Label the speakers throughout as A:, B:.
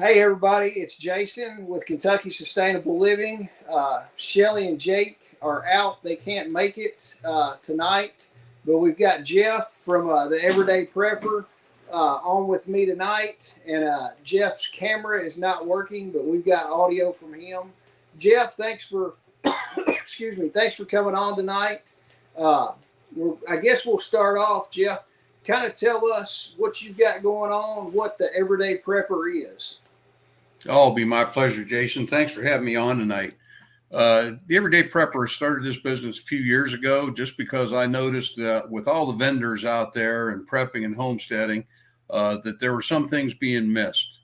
A: Hey, everybody, it's Jason with Kentucky Sustainable Living. Shelly and Jake are out. They can't make it tonight, but we've got Jeff from the Everyday Prepper on with me tonight. And Jeff's camera is not working, but we've got audio from him. Jeff, thanks for, excuse me, thanks for coming on tonight. I guess we'll start off, Jeff. Kind of tell us what you've got going on, what the Everyday Prepper is.
B: Oh, it'll be my pleasure, Jason. Thanks for having me on tonight. The Everyday Prepper started this business a few years ago just because I noticed that with all the vendors out there and prepping and homesteading, that there were some things being missed.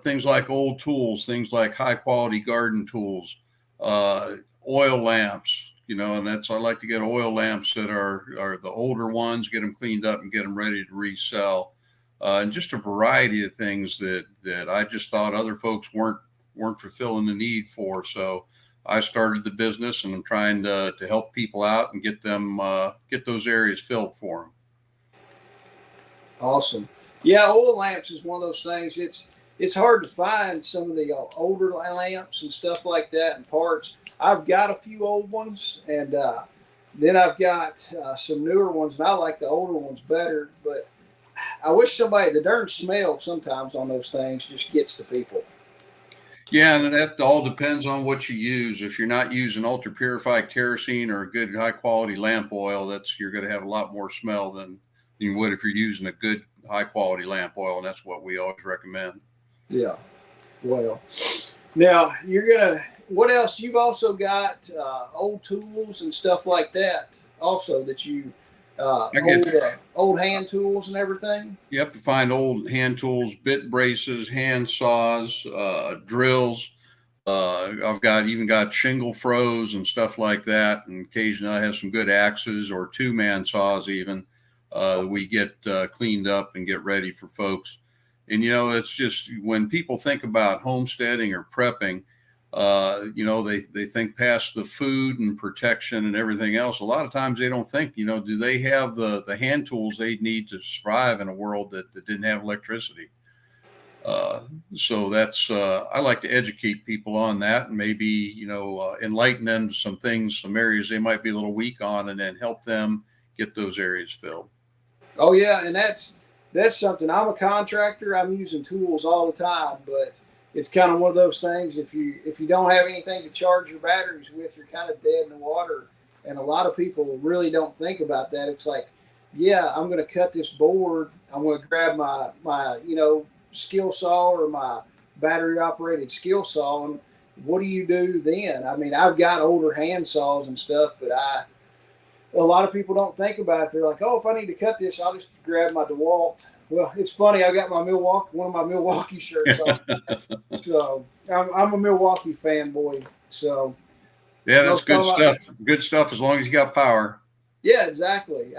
B: Things like old tools, things like high quality garden tools, oil lamps, and I like to get oil lamps that are the older ones, get them cleaned up and get them ready to resell. And just a variety of things that I just thought other folks weren't fulfilling the need for. So I started the business, and I'm trying to help people out and get those areas filled for them.
A: Awesome. Yeah, oil lamps is one of those things. It's hard to find some of the older lamps and stuff like that and parts. I've got a few old ones, and then I've got some newer ones, and I like the older ones better. But I wish the darn smell sometimes on those things just gets to people.
B: Yeah, and that all depends on what you use. If you're not using ultra purified kerosene or a good high quality lamp oil, you're going to have a lot more smell than you would if you're using a good high quality lamp oil, and that's what we always recommend.
A: Yeah. Well, now what else? You've also got old tools and stuff like that also that you old hand tools and everything.
B: You have to find old hand tools, bit braces, hand saws, drills. I've even got shingle froes and stuff like that. And occasionally I have some good axes or 2-man saws even. We get cleaned up and get ready for folks. And, it's just when people think about homesteading or prepping, they think past the food and protection and everything else. A lot of times they don't think, do they have the hand tools they need to survive in a world that didn't have electricity? So that's, I like to educate people on that and maybe, enlighten them to some things, some areas they might be a little weak on, and then help them get those areas filled.
A: Oh yeah. And that's something. I'm a contractor. I'm using tools all the time, but it's kind of one of those things. If you don't have anything to charge your batteries with, you're kind of dead in the water. And a lot of people really don't think about that. It's like, yeah, I'm going to cut this board. I'm going to grab my skill saw or my battery operated skill saw. And what do you do then? I mean, I've got older hand saws and stuff, but a lot of people don't think about it. They're like, oh, if I need to cut this, I'll just grab my DeWalt. Well, it's funny. I got one of my Milwaukee shirts on. So I'm a Milwaukee fanboy. So
B: yeah, that's good stuff. Good stuff as long as you got power.
A: Yeah, exactly.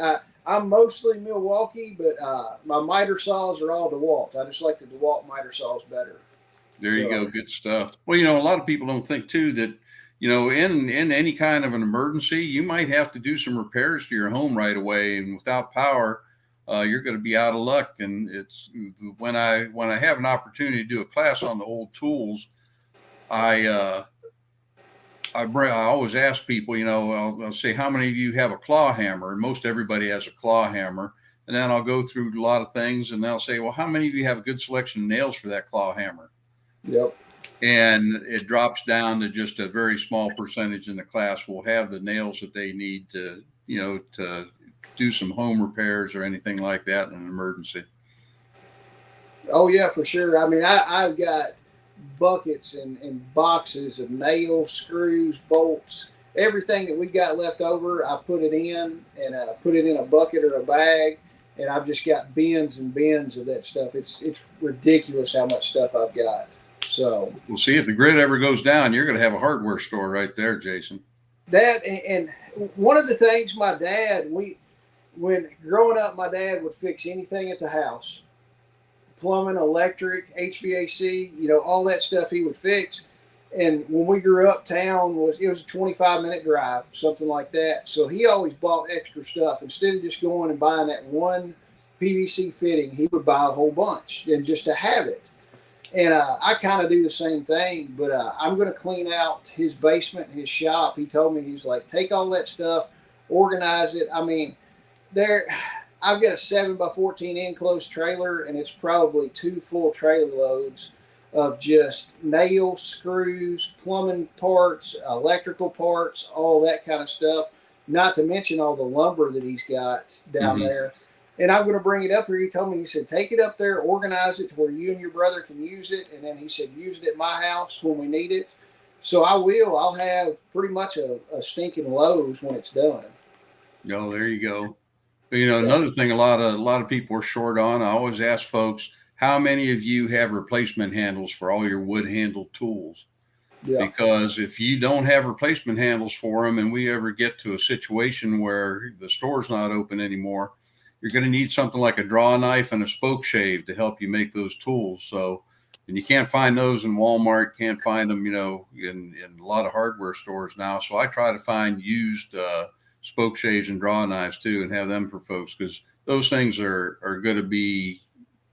A: I'm mostly Milwaukee, but my miter saws are all DeWalt. I just like the DeWalt miter saws better.
B: There you go. Good stuff. Well, a lot of people don't think too that, in any kind of an emergency, you might have to do some repairs to your home right away, and without power, you're going to be out of luck. And it's when I have an opportunity to do a class on the old tools, I always ask people, I'll say, how many of you have a claw hammer? And most everybody has a claw hammer. And then I'll go through a lot of things, and they'll say, well, how many of you have a good selection of nails for that claw hammer?
A: Yep.
B: And it drops down to just a very small percentage in the class will have the nails that they need to do some home repairs or anything like that in an emergency.
A: Oh yeah, for sure. I mean, I've got buckets and boxes of nails, screws, bolts, everything that we got left over. I put it in and put it in a bucket or a bag, and I've just got bins and bins of that stuff. It's ridiculous how much stuff I've got. So
B: we'll see if the grid ever goes down. You're going to have a hardware store right there, Jason.
A: That and one of the things my dad, when growing up, my dad would fix anything at the house, plumbing, electric, HVAC, all that stuff he would fix. And when we grew up, town was a 25-minute drive, something like that. So he always bought extra stuff. Instead of just going and buying that one PVC fitting, he would buy a whole bunch and just to have it. And I kind of do the same thing, but I'm going to clean out his basement, his shop. He told me, he's like, take all that stuff, organize it. I mean, there, I've got a 7x14 enclosed trailer, and it's probably two full trailer loads of just nails, screws, plumbing parts, electrical parts, all that kind of stuff. Not to mention all the lumber that he's got down
B: Hmm.
A: there. And I'm going to bring it up here. He told me, he said, take it up there, organize it to where you and your brother can use it. And then he said, use it at my house when we need it. So I will. I'll have pretty much a stinking Lowe's when it's done.
B: Oh, there you go. But, you know,
A: Yeah.
B: another thing a lot of people are short on. I always ask folks, how many of you have replacement handles for all your wood handled tools?
A: Yeah.
B: Because if you don't have replacement handles for them, and we ever get to a situation where the store's not open anymore, you're going to need something like a draw knife and a spoke shave to help you make those tools. So, and you can't find those in Walmart, can't find them, you know, in a lot of hardware stores now. So I try to find used spoke shaves and draw knives too, and have them for folks, because those things are going to be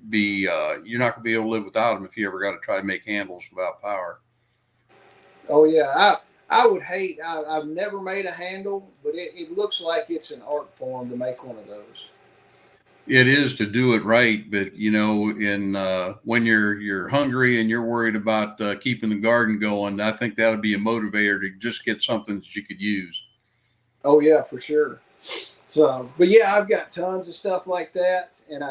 B: you're not going to be able to live without them if you ever got to try to make handles without power.
A: Oh yeah. I would hate. I've never made a handle, but it looks like it's an art form to make one of those.
B: It is to do it right, but you know, in when you're hungry and you're worried about keeping the garden going, I think that'll be a motivator to just get something that you could use.
A: Oh yeah, for sure. So, but yeah, I've got tons of stuff like that. And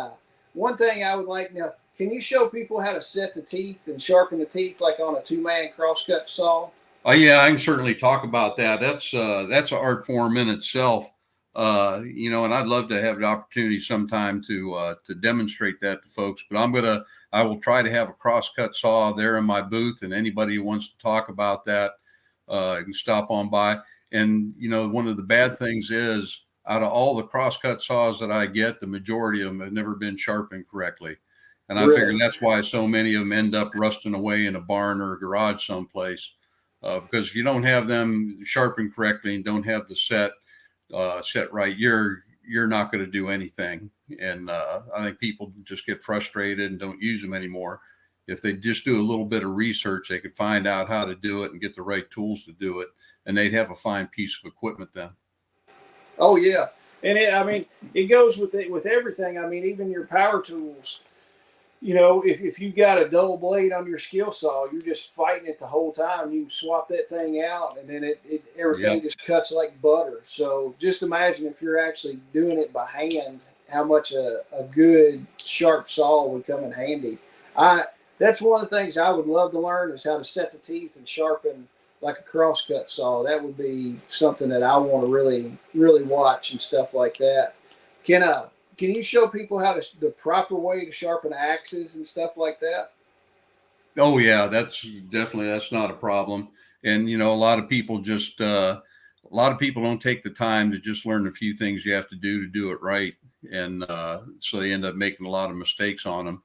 A: one thing I would like now, can you show people how to set the teeth and sharpen the teeth like on a two-man crosscut saw?
B: Oh yeah, I can certainly talk about that. That's an art form in itself. You know, and I'd love to have the opportunity sometime to demonstrate that to folks. But I will try to have a crosscut saw there in my booth, and anybody who wants to talk about that can stop on by. And you know, one of the bad things is, out of all the crosscut saws that I get, the majority of them have never been sharpened correctly. And I figure
A: Really?
B: that's why so many of them end up rusting away in a barn or a garage someplace. Because if you don't have them sharpened correctly and don't have the set right, you're not going to do anything. And I think people just get frustrated and don't use them anymore. If they just do a little bit of research, they could find out how to do it and get the right tools to do it, and they'd have a fine piece of equipment then.
A: Oh yeah. And I mean, it goes with it with everything. I mean, even your power tools. You know, if you got a dull blade on your skill saw, you're just fighting it the whole time. You can swap that thing out, and then it everything
B: Yep.
A: just cuts like butter. So just imagine if you're actually doing it by hand, how much a good sharp saw would come in handy. I That's one of the things I would love to learn is how to set the teeth and sharpen like a crosscut saw. That would be something that I want to really watch and stuff like that. Can can you show people how to the proper way to sharpen axes and stuff like that?
B: Oh yeah, that's not a problem. And you know, a lot of people don't take the time to just learn a few things you have to do it right, and so they end up making a lot of mistakes on them.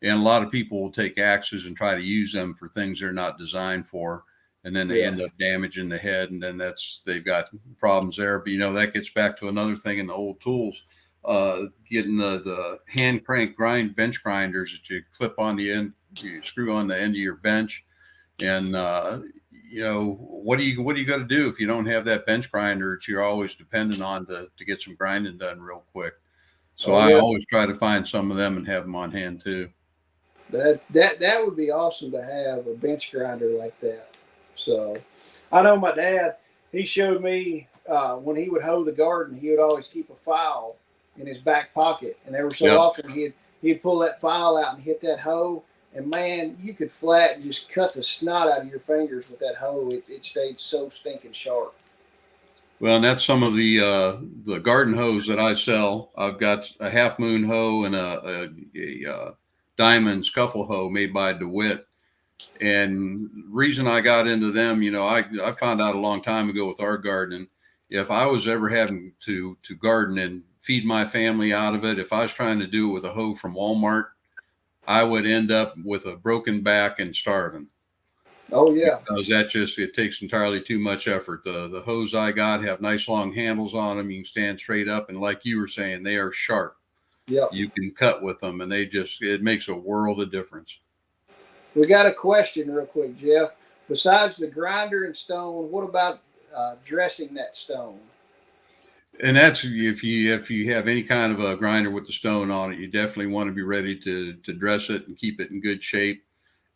B: And a lot of people will take axes and try to use them for things they're not designed for, and then they
A: Yeah.
B: end up damaging the head, and then they've got problems there. But you know, that gets back to another thing in the old tools. Getting the hand crank bench grinders that you clip on the end, you screw on the end of your bench, and you know, what are you going to do if you don't have that bench grinder that you're always dependent on to get some grinding done real quick? So
A: Oh
B: I
A: yeah.
B: always try to find some of them and have them on hand too.
A: That would be awesome to have a bench grinder like that. So I know my dad. He showed me when he would hoe the garden, he would always keep a file in his back pocket, and every so
B: Yep.
A: often he'd pull that file out and hit that hoe. And man, you could flat and just cut the snot out of your fingers with that hoe. It stayed so stinking sharp.
B: Well, and that's some of the garden hose that I sell. I've got a half moon hoe and a diamond scuffle hoe made by DeWitt. And reason I got into them, you know, I found out a long time ago with our gardening, if I was ever having to garden and feed my family out of it, if I was trying to do it with a hoe from Walmart, I would end up with a broken back and starving,
A: Oh yeah.
B: because it takes entirely too much effort. The hose I got have nice long handles on them. You can stand straight up, and like you were saying, they are sharp.
A: Yep.
B: You can cut with them, and it makes a world of difference.
A: We got a question real quick, Jeff. Besides the grinder and stone, what about dressing that stone?
B: And that's if you have any kind of a grinder with the stone on it, you definitely want to be ready to dress it and keep it in good shape.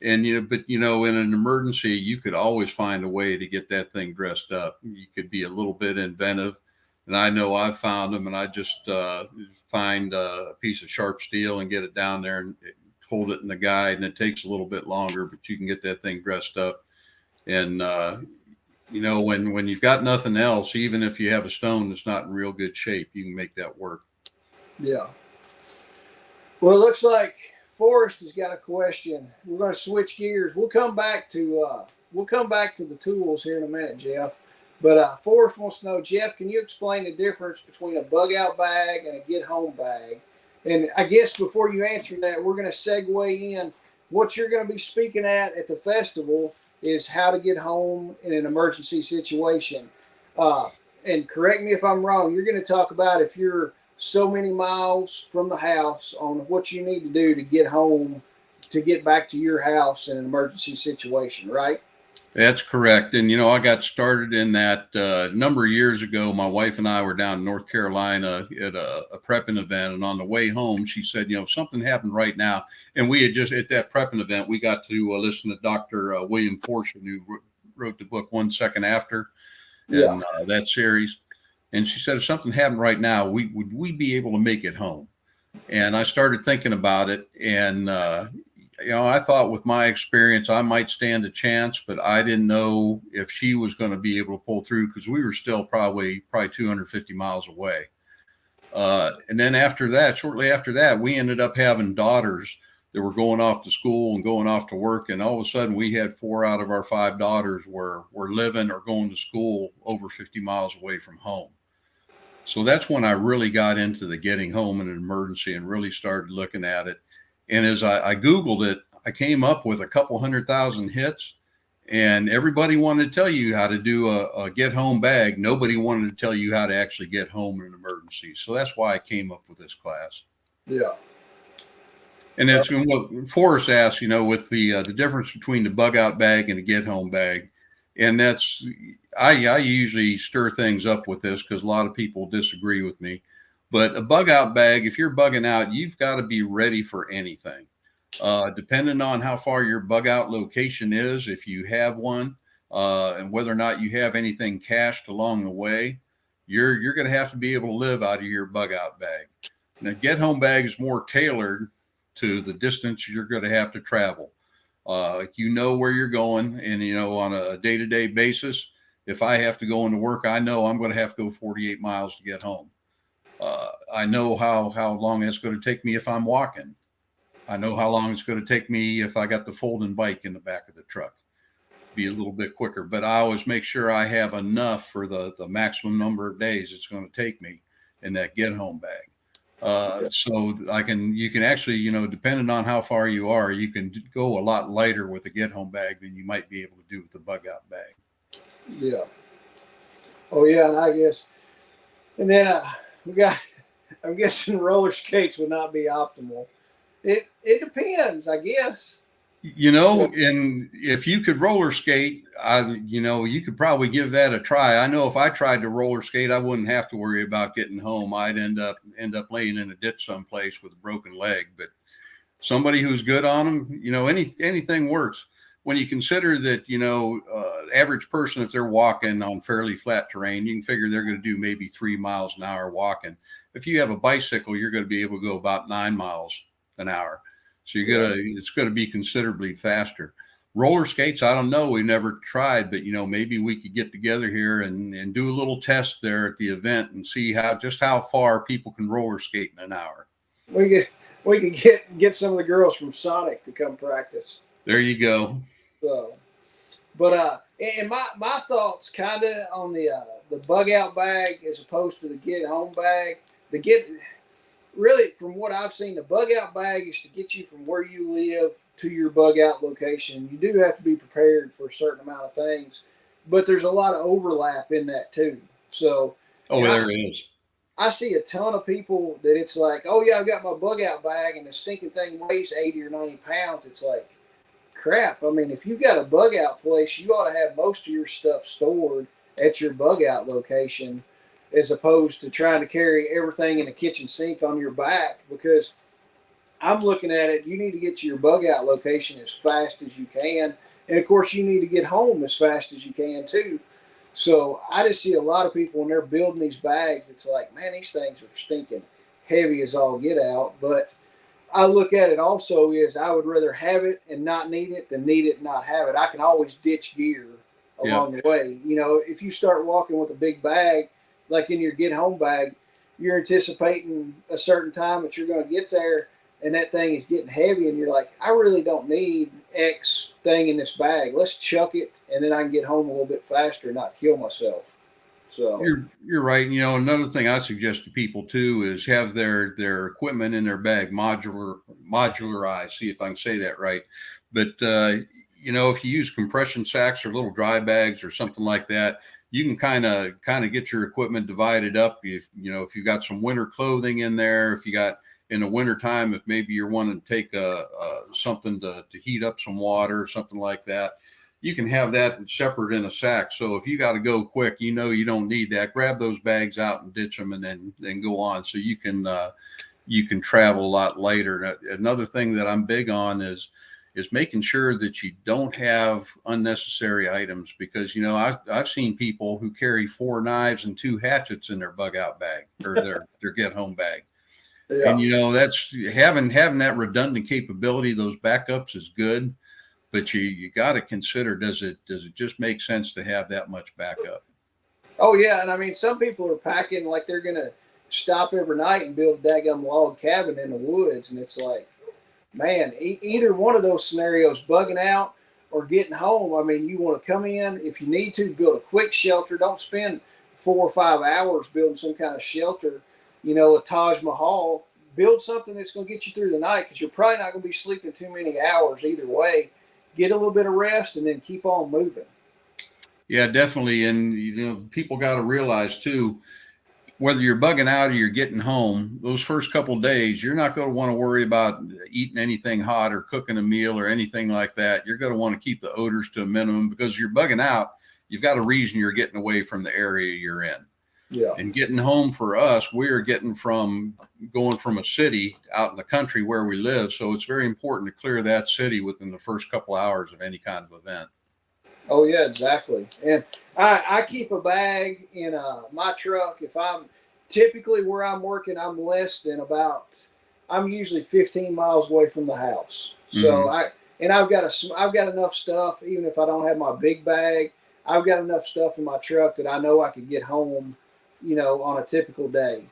B: And but in an emergency, you could always find a way to get that thing dressed up. You could be a little bit inventive, and I know I've found them. And I just find a piece of sharp steel and get it down there and hold it in the guide, and it takes a little bit longer, but you can get that thing dressed up. And when you've got nothing else, even if you have a stone that's not in real good shape, you can make that work.
A: Yeah. Well, it looks like Forrest has got a question. We're going to switch gears. We'll come back to the tools here in a minute, Jeff. But Forrest wants to know, Jeff, can you explain the difference between a bug out bag and a get home bag? And I guess before you answer that, we're going to segue in. What you're going to be speaking at the festival is how to get home in an emergency situation. And correct me if I'm wrong, you're going to talk about if you're so many miles from the house on what you need to do to get home, to get back to your house in an emergency situation, right?
B: That's correct. And, I got started in that number of years ago. My wife and I were down in North Carolina at a prepping event. And on the way home, she said, something happened right now. And we had just, at that prepping event, we got to listen to Dr. William Fortune, who wrote the book 1 Second After, and that series. And she said, if something happened right now, would we be able to make it home? And I started thinking about it. And, I thought with my experience, I might stand a chance, but I didn't know if she was going to be able to pull through because we were still probably 250 miles away. And then shortly after that, we ended up having daughters that were going off to school and going off to work. And all of a sudden we had 4 out of our 5 daughters were living or going to school over 50 miles away from home. So that's when I really got into the getting home in an emergency and really started looking at it. And as I Googled it, I came up with a couple 100,000 hits, and everybody wanted to tell you how to do a get home bag. Nobody wanted to tell you how to actually get home in an emergency. So that's why I came up with this class.
A: Yeah.
B: And that's what Forrest asked, with the difference between the bug out bag and the get home bag. And that's, I usually stir things up with this because a lot of people disagree with me. But a bug out bag, if you're bugging out, you've got to be ready for anything. Depending on how far your bug out location is, if you have one, and whether or not you have anything cached along the way, you're going to have to be able to live out of your bug out bag. Now, get home bag is more tailored to the distance you're going to have to travel. Where you're going, and on a day-to-day basis, if I have to go into work, I know I'm going to have to go 48 miles to get home. I know how long it's going to take me if I'm walking. I know how long it's going to take me if I got the folding bike in the back of the truck. Be a little bit quicker, but I always make sure I have enough for the maximum number of days it's going to take me in that get home bag. So you can actually, depending on how far you are, you can go a lot lighter with a get home bag than you might be able to do with the bug out bag.
A: Yeah. Oh yeah. And I guess, and then, I'm guessing roller skates would not be optimal. It depends, I guess.
B: And if you could roller skate, you could probably give that a try. I know if I tried to roller skate, I wouldn't have to worry about getting home. I'd end up laying in a ditch someplace with a broken leg. But somebody who's good on them, anything works. When you consider that, average person, if they're walking on fairly flat terrain, you can figure they're going to do maybe 3 miles an hour walking. If you have a bicycle, you're going to be able to go about 9 miles an hour. So it's going to be considerably faster. Roller skates, I don't know. We never tried, but maybe we could get together here and do a little test there at the event and see how far people can roller skate in an hour.
A: We could get some of the girls from Sonic to come practice.
B: There you go.
A: So, but and my thoughts kind of on the bug out bag as opposed to the get home bag. Really, from what I've seen, the bug out bag is to get you from where you live to your bug out location. You do have to be prepared for a certain amount of things, but there's a lot of overlap in that too. So,
B: there is.
A: I see a ton of people that it's like, oh yeah, I've got my bug out bag and the stinking thing weighs 80 or 90 pounds. It's like, crap. I mean, if you've got a bug out place, you ought to have most of your stuff stored at your bug out location as opposed to trying to carry everything in a kitchen sink on your back, because I'm looking at it, you need to get to your bug out location as fast as you can. And of course, you need to get home as fast as you can too. So I just see a lot of people when they're building these bags, it's like, man, these things are stinking heavy as all get out. But I look at it also is I would rather have it and not need it than need it and not have it. I can always ditch gear along the way. You know, if you start walking with a big bag, like in your get home bag, you're anticipating a certain time that you're going to get there, and that thing is getting heavy, and you're like, I really don't need X thing in this bag. Let's chuck it, and then I can get home a little bit faster and not kill myself. So
B: you're right. You know, another thing I suggest to people too is have their equipment in their bag modularized. See if I can say that right. But you know, if you use compression sacks or little dry bags or something like that, you can kind of get your equipment divided up. If you know, if you got some winter clothing in there, if you got in the winter time, if maybe you're wanting to take something to heat up some water or something like that, you can have that separate in a sack. So if you got to go quick, you know, you don't need that. Grab those bags out and ditch them, and then go on. So you can travel a lot lighter. Another thing that I'm big on is making sure that you don't have unnecessary items, because, you know, I've seen people who carry 4 knives and 2 hatchets in their bug out bag or their get home bag. Yeah. And, you know, that's having that redundant capability, those backups is good, but you got to consider, does it just make sense to have that much backup?
A: Oh yeah, and I mean, some people are packing like they're gonna stop every night and build a daggum log cabin in the woods, and it's like, man, either one of those scenarios, bugging out or getting home. I mean, you want to come in if you need to build a quick shelter. Don't spend 4 or 5 hours building some kind of shelter. You know, a Taj Mahal. Build something that's going to get you through the night, because you're probably not going to be sleeping too many hours either way. Get a little bit of rest and then keep on moving.
B: Yeah, definitely. And, you know, people got to realize too, whether you're bugging out or you're getting home, those first couple of days, you're not going to want to worry about eating anything hot or cooking a meal or anything like that. You're going to want to keep the odors to a minimum, because you're bugging out. You've got a reason you're getting away from the area you're in.
A: Yeah.
B: And getting home for us, we are going from a city out in the country where we live. So it's very important to clear that city within the first couple hours of any kind of event.
A: Oh yeah, exactly. And I keep a bag in my truck. If I'm typically where I'm working, I'm usually 15 miles away from the house. So I've got enough stuff, even if I don't have my big bag, I've got enough stuff in my truck that I know I could get home, you know, on a typical day.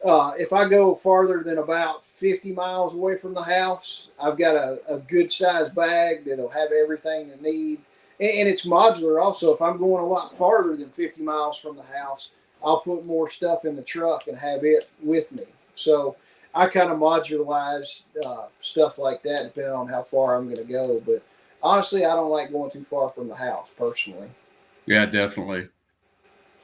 A: If I go farther than about 50 miles away from the house, I've got a good sized bag that'll have everything I need. And it's modular also. If I'm going a lot farther than 50 miles from the house, I'll put more stuff in the truck and have it with me. So I kind of modularize stuff like that depending on how far I'm going to go. But honestly, I don't like going too far from the house personally.
B: Yeah, definitely.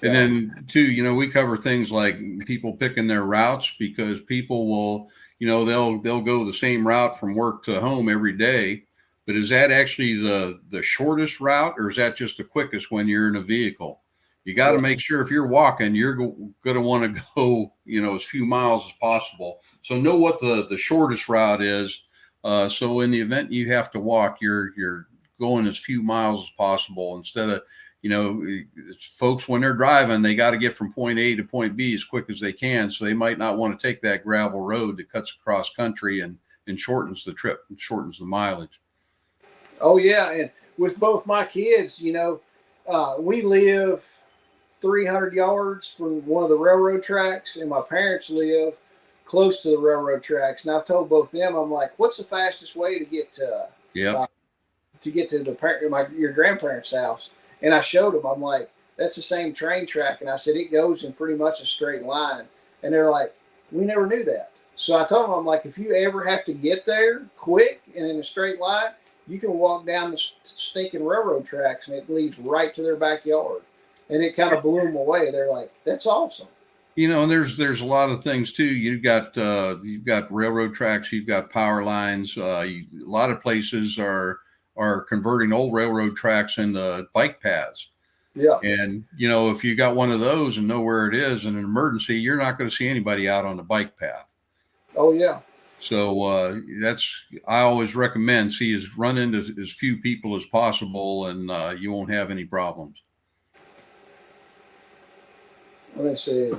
B: And then too, you know, we cover things like people picking their routes, because people will, you know, they'll go the same route from work to home every day. But is that actually the shortest route, or is that just the quickest when you're in a vehicle? You got to make sure if you're walking, you're going to want to go, you know, as few miles as possible. So know what the shortest route is. So in the event you have to walk, you're going as few miles as possible, instead of, you know, folks, when they're driving, they got to get from point A to point B as quick as they can. So they might not want to take that gravel road that cuts across country and shortens the trip and shortens the mileage.
A: Oh yeah. And with both my kids, you know, we live 300 yards from one of the railroad tracks, and my parents live close to the railroad tracks. And I've told both of them, I'm like, what's the fastest way to get to your grandparents' house? And I showed them, I'm like, that's the same train track. And I said, it goes in pretty much a straight line. And they're like, we never knew that. So I told them, I'm like, if you ever have to get there quick and in a straight line, you can walk down the stinking railroad tracks, and it leads right to their backyard. And it kind of blew them away. They're like, that's awesome.
B: You know, and there's a lot of things too. You've got railroad tracks, you've got power lines. A lot of places are are converting old railroad tracks into bike paths.
A: Yeah.
B: And, you know, if you got one of those and know where it is in an emergency, you're not going to see anybody out on the bike path.
A: Oh, yeah.
B: So I always recommend run into as few people as possible, and you won't have any problems.
A: Let me see.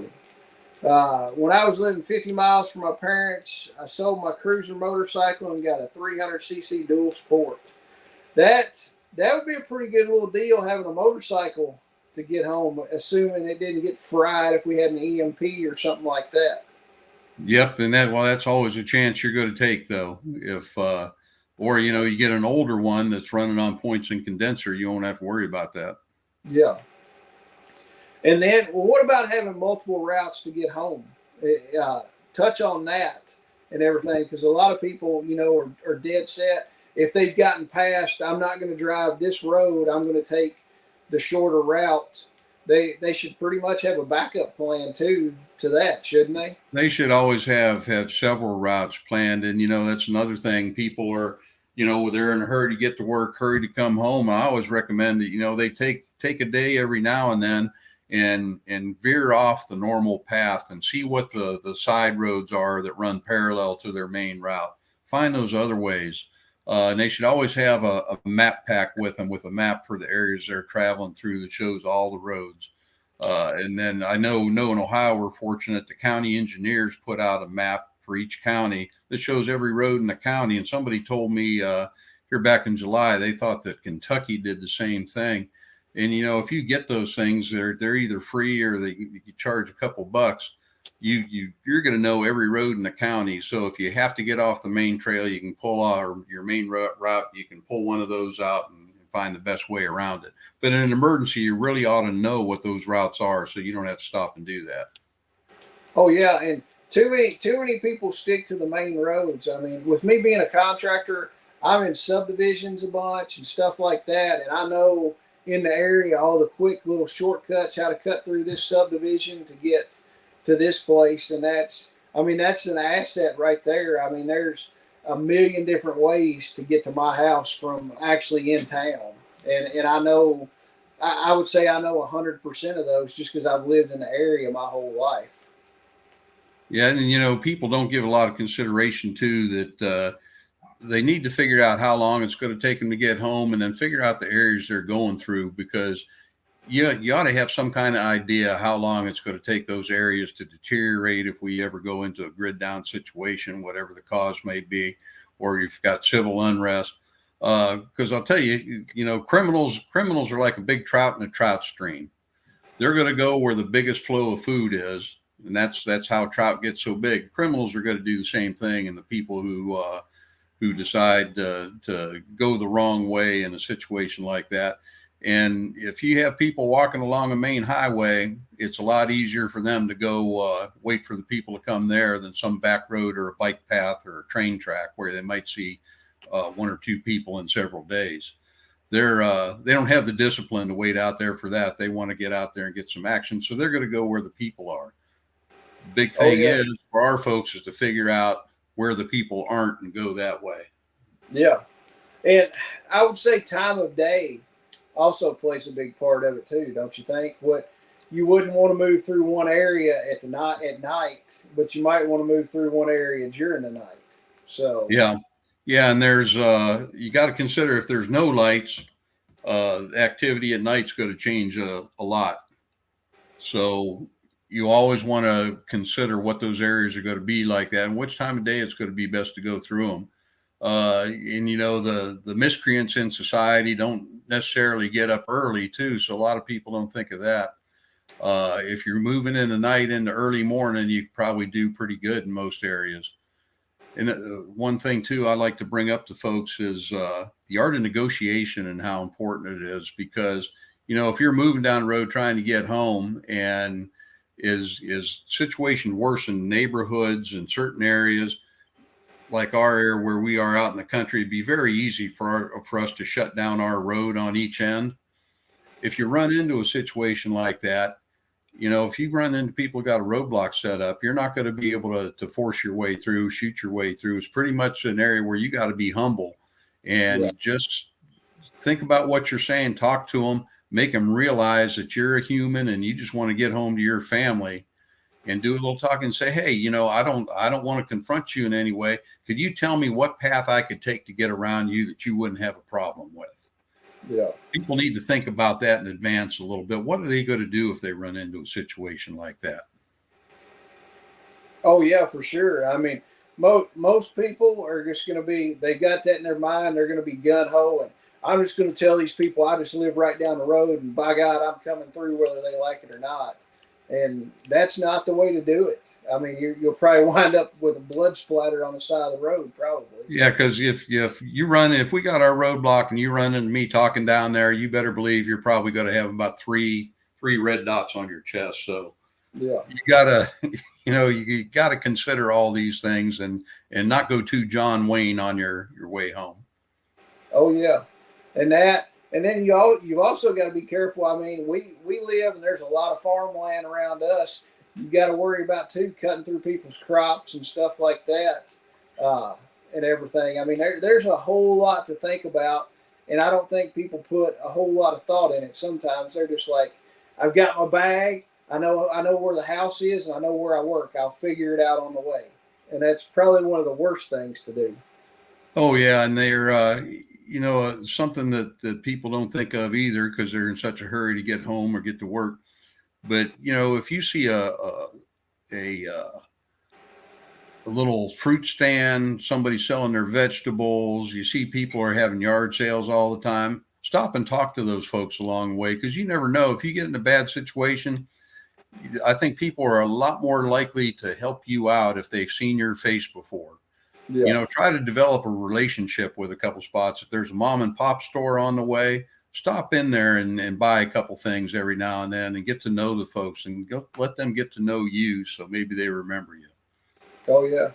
A: When I was living 50 miles from my parents, I sold my cruiser motorcycle and got a 300cc dual sport. That would be a pretty good little deal, having a motorcycle to get home, assuming it didn't get fried if we had an EMP or something like that.
B: Yep, and that's always a chance you're going to take, though. If or you know, you get an older one that's running on points and condenser, you won't have to worry about that.
A: Yeah. And then, well, what about having multiple routes to get home? Touch on that and everything, because a lot of people, you know, are dead set. If they've gotten past, I'm not going to drive this road, I'm going to take the shorter route. They should pretty much have a backup plan too to that, shouldn't they?
B: They should always have several routes planned, and you know that's another thing. People are, you know, they're in a hurry to get to work, hurry to come home. I always recommend that, you know, they take a day every now and then and veer off the normal path and see what the side roads are that run parallel to their main route. Find those other ways. And they should always have a map pack with them, with a map for the areas they're traveling through that shows all the roads. And then I know in Ohio, we're fortunate the county engineers put out a map for each county that shows every road in the county. And somebody told me here back in July, they thought that Kentucky did the same thing. And, you know, if you get those things, they're either free or you charge a couple bucks. You're going to know every road in the county. So if you have to get off the main trail, you can pull out, or your main route, you can pull one of those out and find the best way around it. But in an emergency, you really ought to know what those routes are, so you don't have to stop and do that.
A: Oh yeah, and too many people stick to the main roads. I mean, with me being a contractor, I'm in subdivisions a bunch and stuff like that, and I know in the area all the quick little shortcuts, how to cut through this subdivision to get to this place, and that's an asset right there. I mean, there's a million different ways to get to my house from actually in town, and I know, I would say I know 100% of those just because I've lived in the area my whole life.
B: Yeah, and you know, people don't give a lot of consideration to that. They need to figure out how long it's going to take them to get home, and then figure out the areas they're going through, because you ought to have some kind of idea how long it's going to take those areas to deteriorate if we ever go into a grid down situation, whatever the cause may be, or if you've got civil unrest. Because I'll tell you, you know, criminals are like a big trout in a trout stream. They're going to go where the biggest flow of food is, and that's how trout get so big. Criminals are going to do the same thing, and the people who decide to go the wrong way in a situation like that. And if you have people walking along a main highway, it's a lot easier for them to go wait for the people to come there than some back road or a bike path or a train track where they might see one or two people in several days. They don't have the discipline to wait out there for that. They want to get out there and get some action, so they're going to go where the people are. The big thing is for our folks is to figure out where the people aren't and go that way.
A: Yeah, and I would say time of day also plays a big part of it too, don't you think? What you wouldn't want to move through one area at night, but you might want to move through one area during the night. So
B: yeah, and there's you got to consider, if there's no lights, activity at night's going to change a lot. So you always want to consider what those areas are going to be like that, and which time of day it's going to be best to go through them. And you know, the miscreants in society don't necessarily get up early too, so a lot of people don't think of that. If you're moving in the night into early morning, you probably do pretty good in most areas. And one thing too I like to bring up to folks is the art of negotiation and how important it is, because you know, if you're moving down the road trying to get home, and is situation worse in neighborhoods in certain areas like our area where we are out in the country, it'd be very easy for us to shut down our road on each end. If you run into a situation like that, you know, if you run into people who got a roadblock set up, you're not going to be able to force your way through, shoot your way through. It's pretty much an area where you got to be humble and just think about what you're saying, talk to them, make them realize that you're a human and you just want to get home to your family, and do a little talking and say, hey, I don't want to confront you in any way. Could you tell me what path I could take to get around you that you wouldn't have a problem with?
A: Yeah.
B: People need to think about that in advance a little bit. What are they going to do if they run into a situation like that?
A: Oh yeah, for sure. I mean, most people are just going to be. They got that in their mind. They're going to be gun ho, and I'm just going to tell these people I just live right down the road, and by God, I'm coming through whether they like it or not. And that's not the way to do it. I mean, you'll probably wind up with a blood splatter on the side of the road, probably.
B: Yeah, because if we got our roadblock and you run into me talking down there, you better believe you're probably going to have about three red dots on your chest. So
A: Yeah.
B: you gotta, you gotta consider all these things and not go too John Wayne on your way home.
A: Oh yeah, and then you've also got to be careful. I mean, we live and there's a lot of farmland around us. You got to worry about too cutting through people's crops and stuff like that, and everything. I mean, there's a whole lot to think about, and I don't think people put a whole lot of thought in it. Sometimes they're just like, I've got my bag. I know where the house is, and I know where I work. I'll figure it out on the way, and that's probably one of the worst things to do.
B: Oh yeah, and they're something that people don't think of either because they're in such a hurry to get home or get to work. But if you see a little fruit stand, somebody selling their vegetables, you see people are having yard sales all the time, stop and talk to those folks along the way, because you never know if you get in a bad situation. I think people are a lot more likely to help you out if they've seen your face before.
A: Yeah.
B: Try to develop a relationship with a couple spots. If there's a mom and pop store on the way, stop in there and buy a couple things every now and then and get to know the folks and let them get to know you, so maybe they remember you.
A: Oh yeah.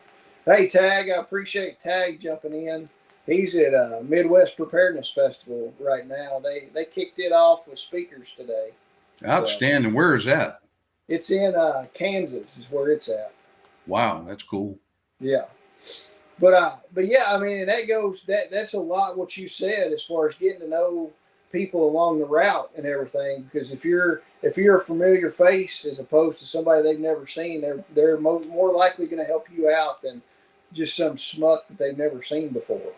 A: Hey Tag, I appreciate Tag jumping in. He's at Midwest Preparedness Festival right now. They kicked it off with speakers today.
B: Outstanding. Where is that?
A: It's in Kansas is where it's at.
B: Wow, that's cool.
A: Yeah. But yeah, I mean, and that's a lot what you said as far as getting to know people along the route and everything. Because if you're a familiar face as opposed to somebody they've never seen, they're more likely going to help you out than just some schmuck that they've never seen before.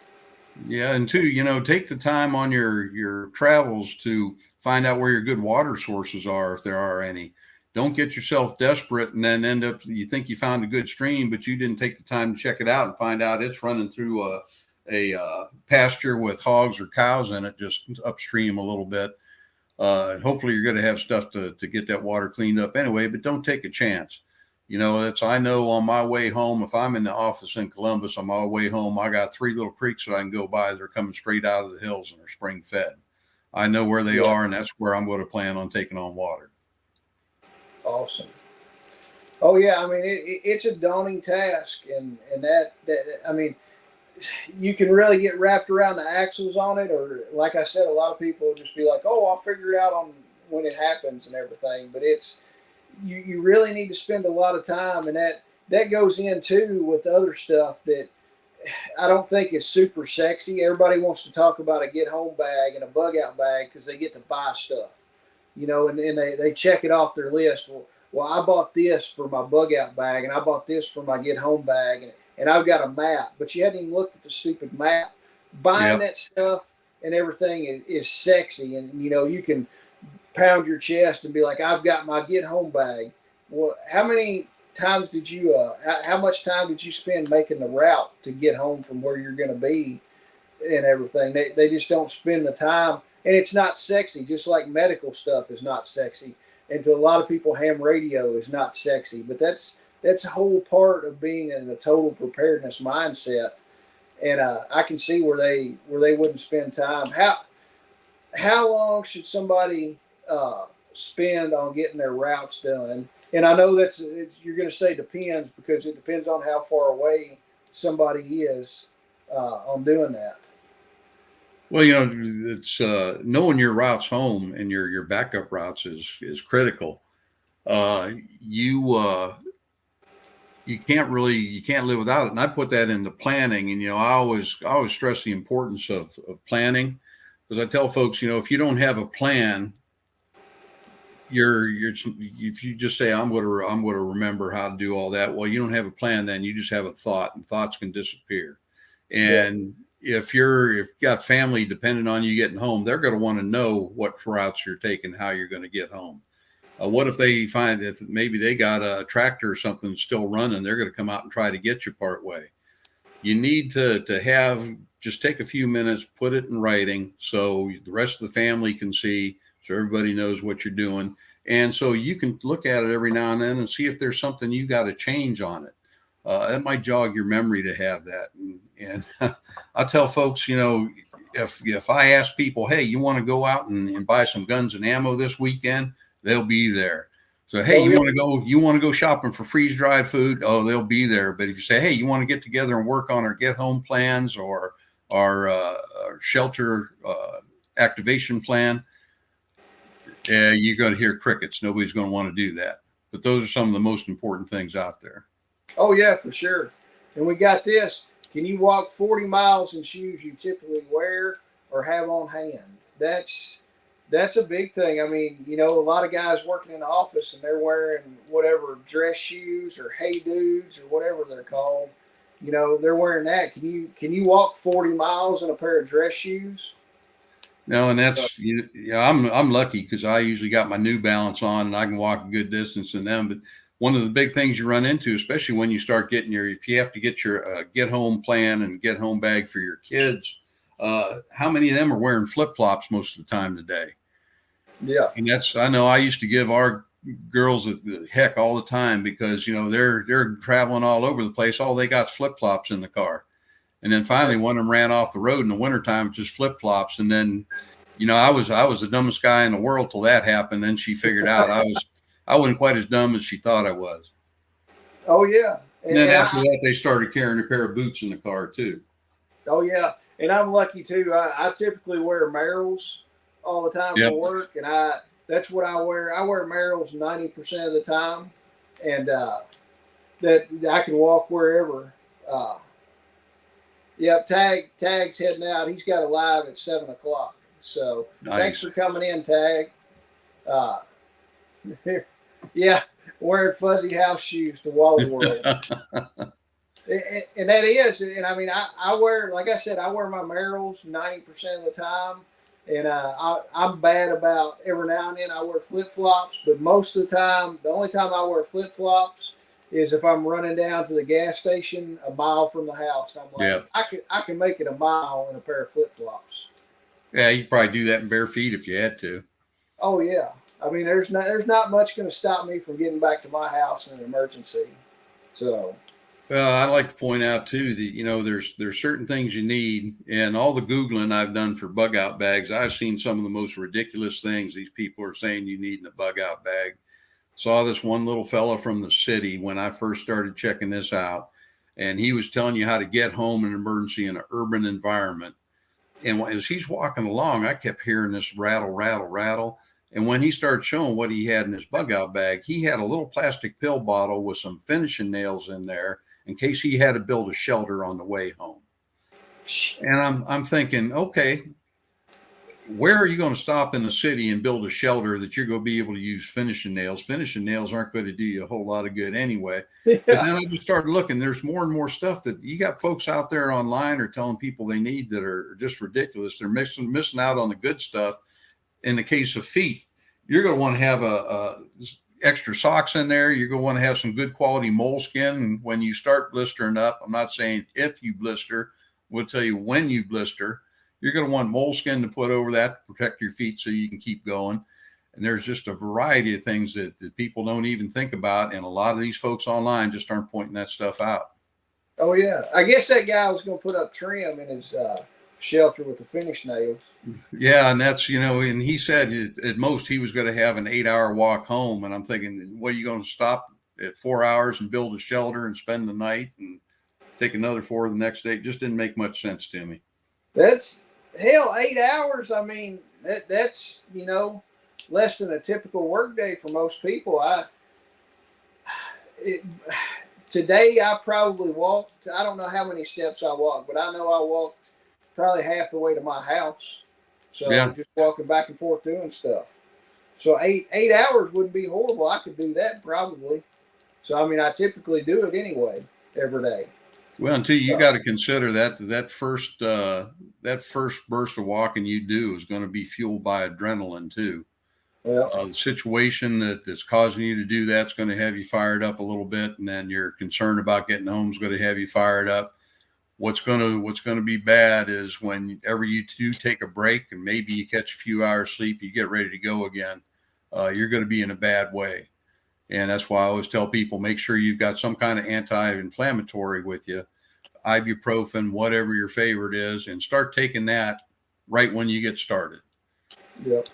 B: Yeah, and two, take the time on your travels to find out where your good water sources are, if there are any. Don't get yourself desperate and then end up, you think you found a good stream, but you didn't take the time to check it out and find out it's running through a pasture with hogs or cows in it, just upstream a little bit. Hopefully you're going to have stuff to get that water cleaned up anyway, but don't take a chance. I know on my way home, if I'm in the office in Columbus, on my way home, I got 3 little creeks that I can go by. They're coming straight out of the hills and they're spring fed. I know where they are, and that's where I'm going to plan on taking on water.
A: Awesome. Oh yeah, I mean it's a daunting task, and that I mean you can really get wrapped around the axles on it, or like I said, a lot of people will just be like, "Oh, I'll figure it out on when it happens and everything." But it's you really need to spend a lot of time, and that goes in too with other stuff that I don't think is super sexy. Everybody wants to talk about a get home bag and a bug out bag because they get to buy stuff, and they check it off their list. Well, I bought this for my bug out bag, and I bought this for my get home bag, and I've got a map, but you hadn't even looked at the stupid map. Buying that stuff and everything is sexy, and you can pound your chest and be like, I've got my get home bag. Well, how many times did you how much time did you spend making the route to get home from where you're going to be and everything? They just don't spend the time, and it's not sexy, just like medical stuff is not sexy, and to a lot of people ham radio is not sexy, but that's a whole part of being in a total preparedness mindset. And I can see where they wouldn't spend time. How long should somebody spend on getting their routes done? And I know you're going to say depends, because it depends on how far away somebody is on doing that.
B: Well, it's knowing your routes home and your backup routes is critical. You can't live without it. And I put that into planning. And, I always stress the importance of planning. Because I tell folks, if you don't have a plan, if you just say I'm going to remember how to do all that, well, you don't have a plan. Then you just have a thought, and thoughts can disappear.
A: Yeah.
B: And if you've got family dependent on you getting home, they're going to want to know what routes you're taking, how you're going to get home. What if they find that maybe they got a tractor or something still running? They're going to come out and try to get you part way. You need to just take a few minutes, put it in writing so the rest of the family can see, so everybody knows what you're doing. And so you can look at it every now and then and see if there's something you got to change on it. That might jog your memory to have that. And I tell folks, if I ask people, hey, you want to go out and buy some guns and ammo this weekend, they'll be there. So, hey, you want to go shopping for freeze dried food? Oh, they'll be there. But if you say, hey, you want to get together and work on our get home plans or our shelter activation plan, you're going to hear crickets. Nobody's going to want to do that. But those are some of the most important things out there.
A: Oh yeah, for sure. And we got this. Can you walk 40 miles in shoes you typically wear or have on hand? That's a big thing. I mean, a lot of guys working in the office and they're wearing whatever dress shoes or hey dudes or whatever they're called. They're wearing that. Can you walk 40 miles in a pair of dress shoes?
B: No, and that's I'm lucky because I usually got my New Balance on and I can walk a good distance in them. But one of the big things you run into, especially when you start getting if you have to get your get home plan and get home bag for your kids, how many of them are wearing flip flops most of the time today?
A: Yeah,
B: and I know I used to give our girls the heck all the time because they're traveling all over the place. All they got is flip flops in the car. And then finally, one of them ran off the road in the wintertime, just flip flops. And then, I was the dumbest guy in the world till that happened. Then she figured out I wasn't quite as dumb as she thought I was.
A: Oh yeah.
B: And then after that, they started carrying a pair of boots in the car too.
A: Oh yeah, and I'm lucky too. I typically wear Merrells all the time for work, and that's what I wear. I wear Merrells 90% of the time, and that I can walk wherever. Yep, Tag's heading out. He's got a live at 7:00. So
B: nice.
A: Thanks for coming in, Tag. Yeah, wearing fuzzy house shoes to Wally World. And that is, and I mean, I wear, like I said, I wear my Merrells 90% of the time, and I'm bad about every now and then I wear flip flops, but most of the time, the only time I wear flip flops is if I'm running down to the gas station a mile from the house. And I'm like, I can make it a mile in a pair of flip flops.
B: Yeah, you could probably do that in bare feet if you had to.
A: Oh yeah, I mean, there's not much going to stop me from getting back to my house in an emergency. So.
B: Well, I like to point out too that there's certain things you need, and all the Googling I've done for bug out bags, I've seen some of the most ridiculous things these people are saying you need in a bug out bag. Saw this one little fella from the city when I first started checking this out, and he was telling you how to get home in an emergency in an urban environment. And as he's walking along, I kept hearing this rattle, rattle, rattle. And when he started showing what he had in his bug out bag, he had a little plastic pill bottle with some finishing nails in there in case he had to build a shelter on the way home. And I'm thinking, okay, where are you going to stop in the city and build a shelter that you're going to be able to use finishing nails? Finishing nails aren't going to do you a whole lot of good anyway. Yeah. But then I just started looking. There's more and more stuff that you got folks out there online or telling people they need that are just ridiculous. They're missing out on the good stuff. In the case of feet, you're going to want to have a extra socks in there. You're going to want to have some good quality moleskin. And when you start blistering up, I'm not saying if you blister, we'll tell you when you blister. You're going to want moleskin to put over that to protect your feet so you can keep going. And there's just a variety of things that people don't even think about. And a lot of these folks online just aren't pointing that stuff out.
A: Oh, yeah. I guess that guy was going to put up trim in his shelter with the finish nails.
B: Yeah, and that's, and he said at most he was going to have an 8-hour walk home. And I'm thinking, what, are you going to stop at 4 hours and build a shelter and spend the night and take another 4 the next day? It just didn't make much sense to me.
A: That's, hell, 8 hours. I mean, that's, less than a typical work day for most people. Today I probably walked, I don't know how many steps I walked, but I know I walked probably half the way to my house. So just walking back and forth doing stuff. So eight hours wouldn't be horrible. I could do that probably. So I mean, I typically do it anyway every day.
B: Well, until you got to consider that first burst of walking you do is going to be fueled by adrenaline too.
A: Well,
B: The situation that's causing you to do that's going to have you fired up a little bit, and then your concern about getting home is going to have you fired up. What's going to be bad is whenever you do take a break and maybe you catch a few hours sleep, you get ready to go again. You're going to be in a bad way. And that's why I always tell people, make sure you've got some kind of anti-inflammatory with you, ibuprofen, whatever your favorite is, and start taking that right when you get started.
A: yep.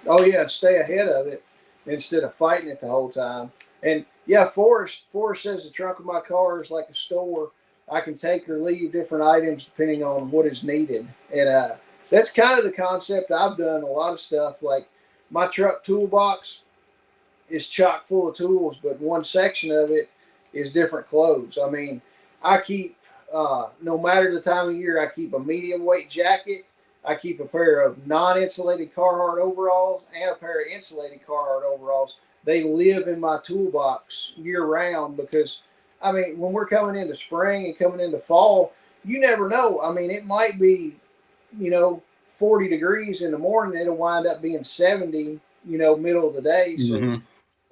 A: Oh yeah, and stay ahead of it instead of fighting it the whole time. And yeah, Forrest says the trunk of my car is like a store. I can take or leave different items depending on what is needed. And that's kind of the concept I've done a lot of stuff. Like my truck toolbox is chock full of tools, but one section of it is different clothes. I mean, I keep, no matter the time of year, I keep a medium weight jacket. I keep a pair of non-insulated Carhartt overalls and a pair of insulated Carhartt overalls. They live in my toolbox year round because, I mean, when we're coming into spring and coming into fall, you never know. I mean, it might be, 40 degrees in the morning. It'll wind up being 70, middle of the day. So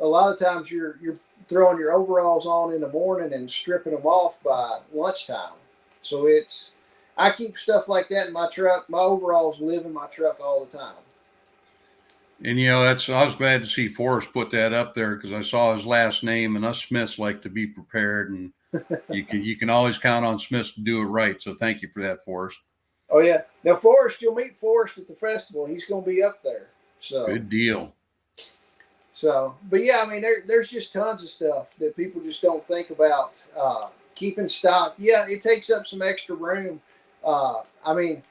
A: a lot of times you're throwing your overalls on in the morning and stripping them off by lunchtime. So I keep stuff like that in my truck. My overalls live in my truck all the time.
B: And I was glad to see Forrest put that up there because I saw his last name, and us Smiths like to be prepared, and you can always count on Smiths to do it right. So thank you for that, Forrest.
A: Oh yeah, now Forrest, you'll meet Forrest at the festival. He's going to be up there. So
B: good deal.
A: So, but yeah, I mean, there's just tons of stuff that people just don't think about. Keeping stock, yeah, it takes up some extra room. I mean,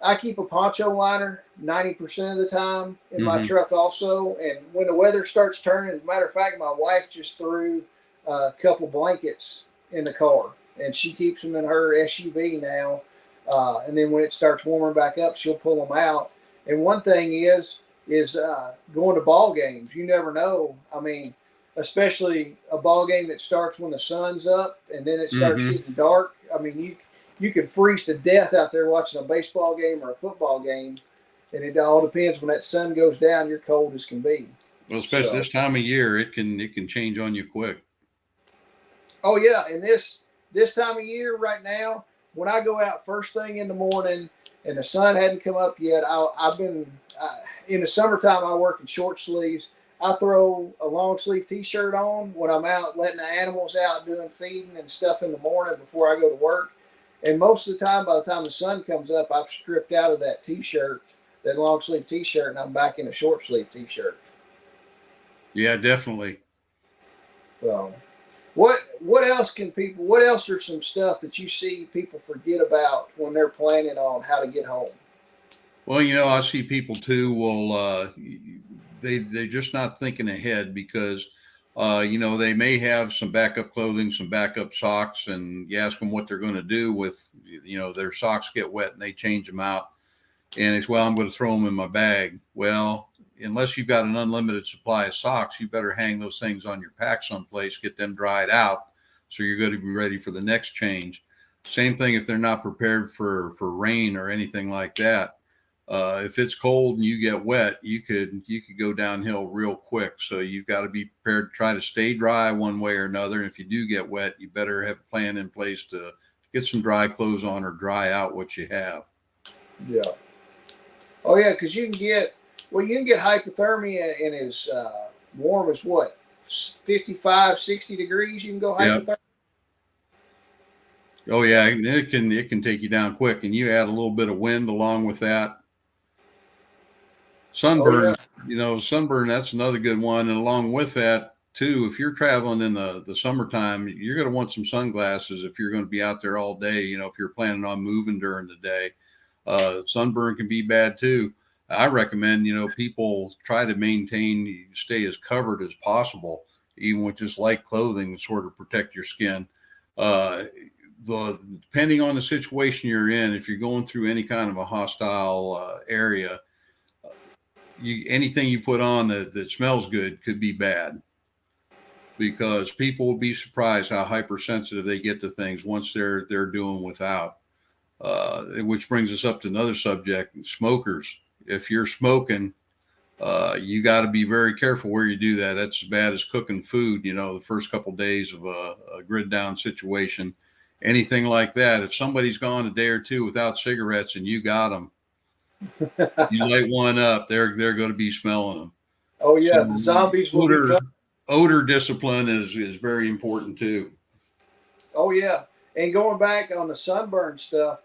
A: I keep a poncho liner 90% of the time in my truck also. And when the weather starts turning, as a matter of fact, my wife just threw a couple blankets in the car, and she keeps them in her SUV now. And then when it starts warming back up, she'll pull them out. And one thing is going to ball games. You never know. I mean, especially a ball game that starts when the sun's up and then it starts getting dark. I mean, you can freeze to death out there watching a baseball game or a football game, and it all depends. When that sun goes down, you're cold as can be.
B: Well, especially this time of year, it can change on you quick.
A: Oh yeah, and this time of year right now, when I go out first thing in the morning and the sun hadn't come up yet, I've been in the summertime. I work in short sleeves. I throw a long sleeve T-shirt on when I'm out letting the animals out doing feeding and stuff in the morning before I go to work. And most of the time, by the time the sun comes up, I've stripped out of that T-shirt, that long sleeve T-shirt, and I'm back in a short sleeve T-shirt.
B: Yeah, definitely.
A: So, what else can people? What else are some stuff that you see people forget about when they're planning on how to get home?
B: Well, I see people too. Well, they're just not thinking ahead because, they may have some backup clothing, some backup socks, and you ask them what they're going to do with, their socks get wet and they change them out. And it's, well, I'm going to throw them in my bag. Well, unless you've got an unlimited supply of socks, you better hang those things on your pack someplace, get them dried out, so you're going to be ready for the next change. Same thing if they're not prepared for rain or anything like that. If it's cold and you get wet, you could go downhill real quick. So you've got to be prepared to try to stay dry one way or another. And if you do get wet, you better have a plan in place to get some dry clothes on or dry out what you have.
A: Yeah. Oh yeah, because you can get hypothermia and as warm as what, 55, 60 degrees. You can go hypothermia. Yep.
B: Oh yeah, it can take you down quick, and you add a little bit of wind along with that. Sunburn, sunburn, that's another good one. And along with that too, if you're traveling in the summertime, you're going to want some sunglasses if you're going to be out there all day. If you're planning on moving during the day, sunburn can be bad too. I recommend, people try to stay as covered as possible, even with just light clothing to sort of protect your skin. depending on the situation you're in, if you're going through any kind of a hostile area, anything you put on that smells good could be bad, because people will be surprised how hypersensitive they get to things once they're doing without. Which brings us up to another subject: smokers. If you're smoking, you got to be very careful where you do that. That's as bad as cooking food. The first couple of days of a grid down situation, anything like that. If somebody's gone a day or two without cigarettes and you got them, you light one up, they're going to be smelling them.
A: Oh yeah,
B: So
A: the zombies will be coming.
B: Odor discipline is very important too.
A: Oh yeah, and going back on the sunburn stuff,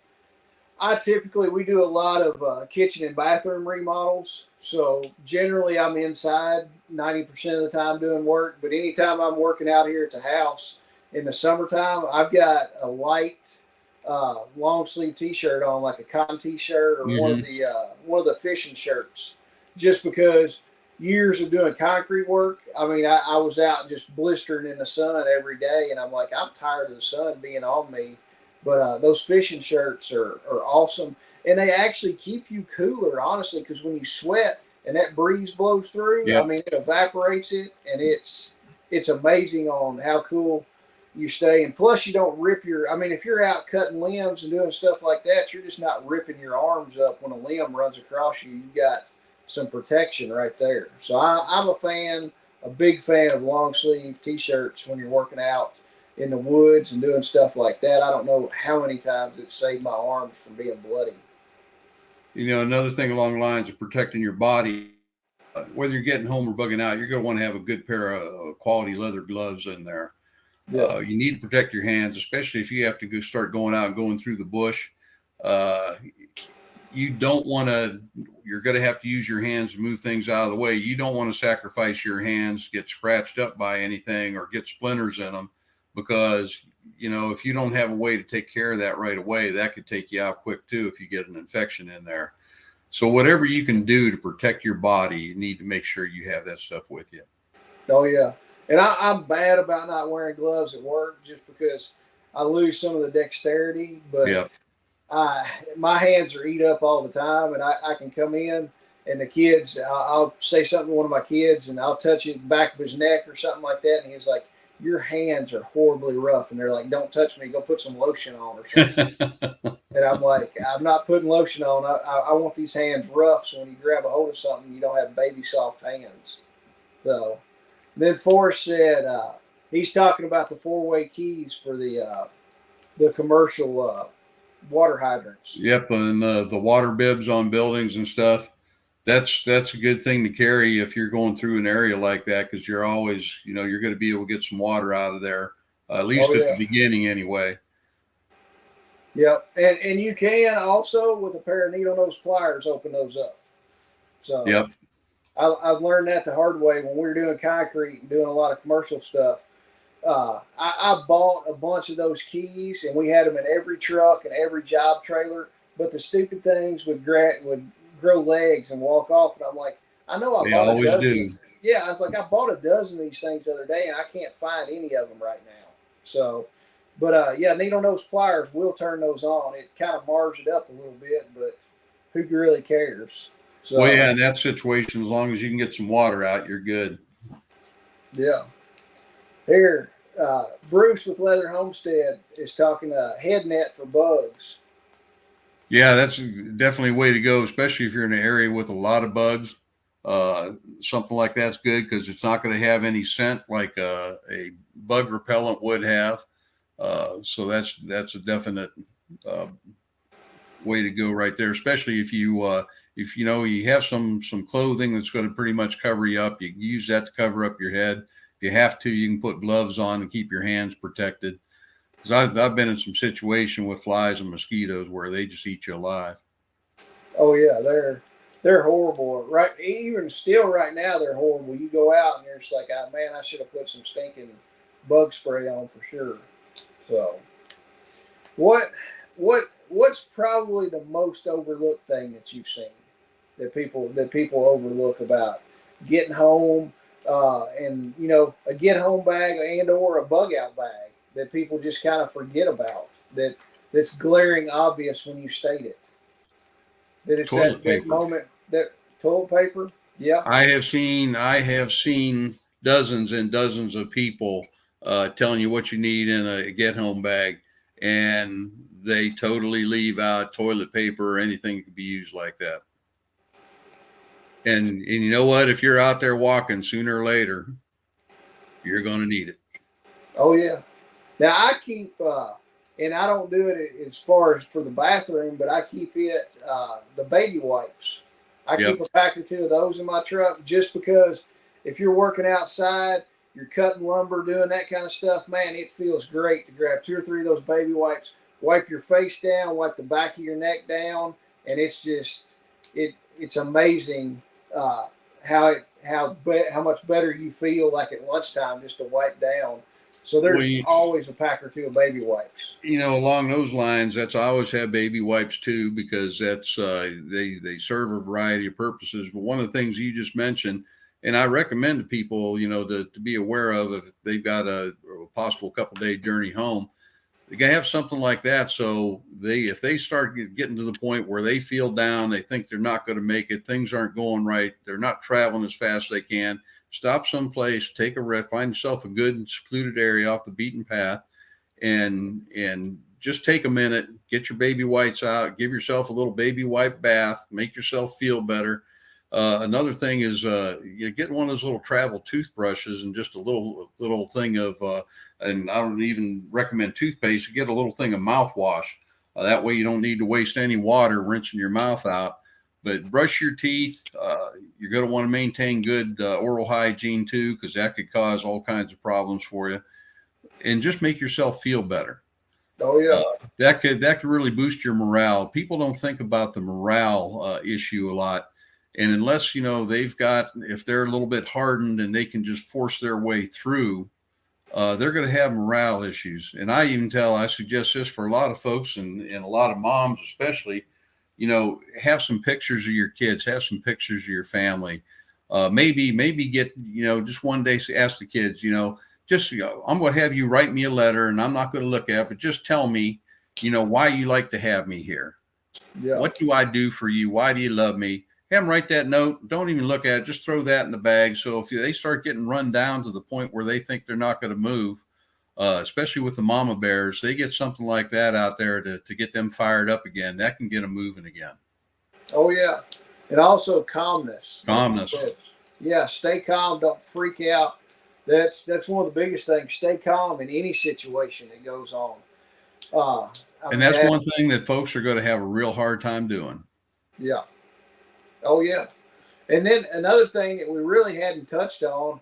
A: we do a lot of kitchen and bathroom remodels. So generally, I'm inside 90% of the time doing work. But anytime I'm working out here at the house in the summertime, I've got a light long sleeve T-shirt on, like a cotton T-shirt or one of the fishing shirts, just because years of doing concrete work. I mean, I was out just blistering in the sun every day, and I'm like, I'm tired of the sun being on me. But those fishing shirts are awesome, and they actually keep you cooler, honestly, because when you sweat and that breeze blows through,
B: Yep.
A: I mean, it evaporates it, and it's amazing on how cool you stay. And plus, you don't rip if you're out cutting limbs and doing stuff like that, you're just not ripping your arms up when a limb runs across you. You've got some protection right there. So I'm a big fan of long sleeve T-shirts when you're working out in the woods and doing stuff like that. I don't know how many times it saved my arms from being bloody.
B: Another thing along the lines of protecting your body, whether you're getting home or bugging out, you're going to want to have a good pair of quality leather gloves in there.
A: Yeah.
B: You need to protect your hands, especially if you have to start going out and going through the bush. You're going to have to use your hands to move things out of the way. You don't want to sacrifice your hands, get scratched up by anything or get splinters in them, because, if you don't have a way to take care of that right away, that could take you out quick too if you get an infection in there. So whatever you can do to protect your body, you need to make sure you have that stuff with you.
A: Oh yeah. And I'm bad about not wearing gloves at work just because I lose some of the dexterity, but
B: Yeah.
A: My hands are eat up all the time, and I can come in and the kids, I'll say something to one of my kids and I'll touch the back of his neck or something like that. And he's like, your hands are horribly rough. And they're like, don't touch me. Go put some lotion on or something. And I'm like, I'm not putting lotion on. I want these hands rough. So when you grab a hold of something, you don't have baby soft hands. So then Forrest said, he's talking about the 4-way keys for the commercial water hydrants.
B: Yep. And the water bibs on buildings and stuff. That's a good thing to carry if you're going through an area like that, because you're always, you're going to be able to get some water out of there, at least at the beginning anyway.
A: Yep. And you can also, with a pair of needle nose pliers, open those up. So
B: yep.
A: I've learned that the hard way when we were doing concrete and doing a lot of commercial stuff. I bought a bunch of those keys, and we had them in every truck and every job trailer. But the stupid things would grow legs and walk off, and I'm like, I know I bought a dozen. Do. Yeah, I was like, I bought a dozen of these things the other day, and I can't find any of them right now. So, but needle nose pliers will turn those on. It kind of mars it up a little bit, but who really cares? So,
B: well, yeah, in that situation, as long as you can get some water out, you're good.
A: Yeah. Here, Bruce with Leather Homestead is talking head net for bugs.
B: Yeah, that's definitely a way to go, especially if you're in an area with a lot of bugs. Something like that's good because it's not going to have any scent like a bug repellent would have. So that's a definite way to go right there, especially if you have some clothing that's going to pretty much cover you up. You can use that to cover up your head. If you have to, you can put gloves on and keep your hands protected. Because I've been in some situation with flies and mosquitoes where they just eat you alive.
A: Oh yeah, they're horrible. Right, even still right now they're horrible. You go out and you're just like, oh, man, I should have put some stinking bug spray on for sure. So, what's probably the most overlooked thing that you've seen that people overlook about getting home, and a get home bag and or a bug out bag that people just kind of forget about? that's glaring obvious when you state it. That it's
B: Toilet
A: that
B: paper.
A: moment, that toilet paper. Yeah.
B: I have seen dozens and dozens of people telling you what you need in a get home bag, and they totally leave out toilet paper or anything that could be used like that. And you know what? If you're out there walking, sooner or later, you're going to need it.
A: Oh yeah. Now I keep, and I don't do it as far as for the bathroom, but I keep it the baby wipes. I
B: Yep.
A: keep a pack or two of those in my truck just because if you're working outside, you're cutting lumber, doing that kind of stuff, man, it feels great to grab 2 or 3 of those baby wipes, wipe your face down, wipe the back of your neck down, and it's just it's amazing how much better you feel like at lunchtime just to wipe down. So there's
B: Well,
A: always a pack or two of baby wipes.
B: along those lines, I always have baby wipes too, because that's they serve a variety of purposes. But one of the things you just mentioned, and I recommend to people, to be aware of if they've got a possible couple day journey home, they gotta have something like that. So if they start getting to the point where they feel down, they think they're not going to make it, things aren't going right, they're not traveling as fast as they can. Stop someplace, take a rest, find yourself a good and secluded area off the beaten path, and just take a minute, get your baby wipes out, give yourself a little baby wipe bath, make yourself feel better. Another thing is get one of those little travel toothbrushes and just a little thing of, and I don't even recommend toothpaste. Get a little thing of mouthwash. That way you don't need to waste any water rinsing your mouth out. But brush your teeth. You're going to want to maintain good oral hygiene too, because that could cause all kinds of problems for you. And just make yourself feel better.
A: Oh yeah.
B: That could really boost your morale. People don't think about the morale issue a lot. And unless, if they're a little bit hardened and they can just force their way through, they're going to have morale issues. And I suggest this for a lot of folks and a lot of moms, especially, have some pictures of your kids, have some pictures of your family. Maybe get, just one day ask the kids, I'm going to have you write me a letter and I'm not going to look at it, but just tell me, why you like to have me here.
A: Yeah.
B: What do I do for you? Why do you love me? Have them write that note. Don't even look at it. Just throw that in the bag. So if they start getting run down to the point where they think they're not going to move, especially with the mama bears, they get something like that out there to get them fired up again. That can get them moving again.
A: Oh yeah. And also calmness.
B: Calmness.
A: Yeah. Stay calm. Don't freak out. That's one of the biggest things. Stay calm in any situation that goes on.
B: And that's one thing that folks are going to have a real hard time doing.
A: Yeah. Oh yeah. And then another thing that we really hadn't touched on,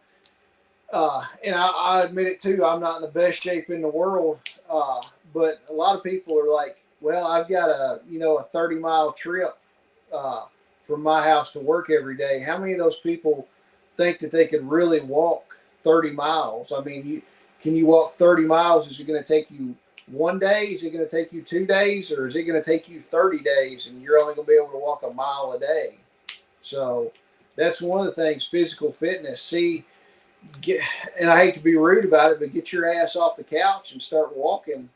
A: and I admit it too, I'm not in the best shape in the world, but a lot of people are like, well, I've got a 30-mile trip from my house to work every day. How many of those people think that they could really walk 30 miles? I mean, can you walk 30 miles? Is it going to take you one day? Is it going to take you 2 days? Or is it going to take you 30 days and you're only going to be able to walk a mile a day? So that's one of the things, physical fitness. And I hate to be rude about it, but get your ass off the couch and start walking